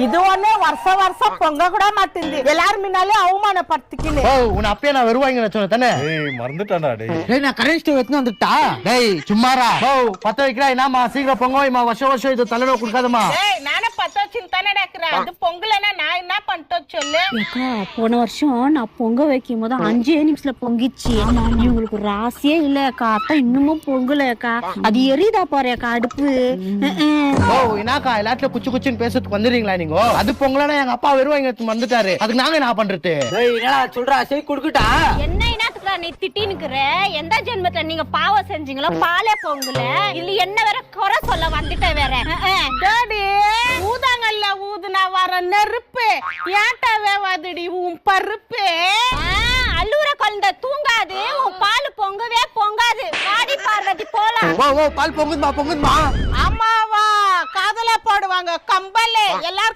இது ஒண்ணே வருஷம் பொங்க கூட மாட்டேங்குது. எல்லாரும் முன்னாலே அவமானப்படுத்திக்கினு. உன் அப்பயே நான் வருவாங்க சொன்ன தானே. மறந்துட்டான்டா டேய். டேய் நான் கரண்ட் ஸ்டவ் எடுத்து வந்துட்டா. டேய் சும்மாரா. பத்த வைக்கிறா என்னமா சீக்கிரம் பொங்க வைமா. வருஷம் இது தலையில குடுக்காதமா. டேய் நானே பத்த வச்சின் தானே டேக்குறேன். அது பொங்கலனா நான் என்ன பண்ணிட்டோ சொல்லு. ஏக்கா போன வருஷம் நான் பொங்க வைக்கும் போது 5 நிமிஷத்துல பொங்கிச்சு. இவங்களுக்கு ராசியே இல்ல அக்கா. அத்தா இன்னமும் பொங்கல அக்கா. அது எரியுதா பாரு அக்கா அடுப்பு. என்னக்கா எல்லாத்துல குச்சி குச்சின்னு பேசுறதுக்கு வந்துடுறீங்களா நீங்க? அது பொங்கலனா எங்க அப்பா வருவாங்க வந்துட்டாரு. அதுக்கு நாங்க என்ன பண்றது? சொல்றா சரி குடுக்கட்டா. என்ன என்னத்துக்குடா நீ திட்டினுக்குற? எந்த ஜென்மத்துல நீங்க பாவம் செஞ்சீங்களோ பாலே பொங்கல. இல்ல என்ன வேற குறை சொல்ல வந்துட்ட வேற. டாடி ஊதாங்கல்ல ஊதுனா வர நெருப்பு ஏன்டவே வாதுடி உன் பருப்பு. அள்ளூர குழந்தை தூங்காது. உன் பால் பொங்கவே பொங்காது. பாடி பார்வதி போலாம். பால் பொங்குதுமா பொங்குதுமா. அம்மாவா காதல போடுவாங்க கம்பல் எல்லாரும்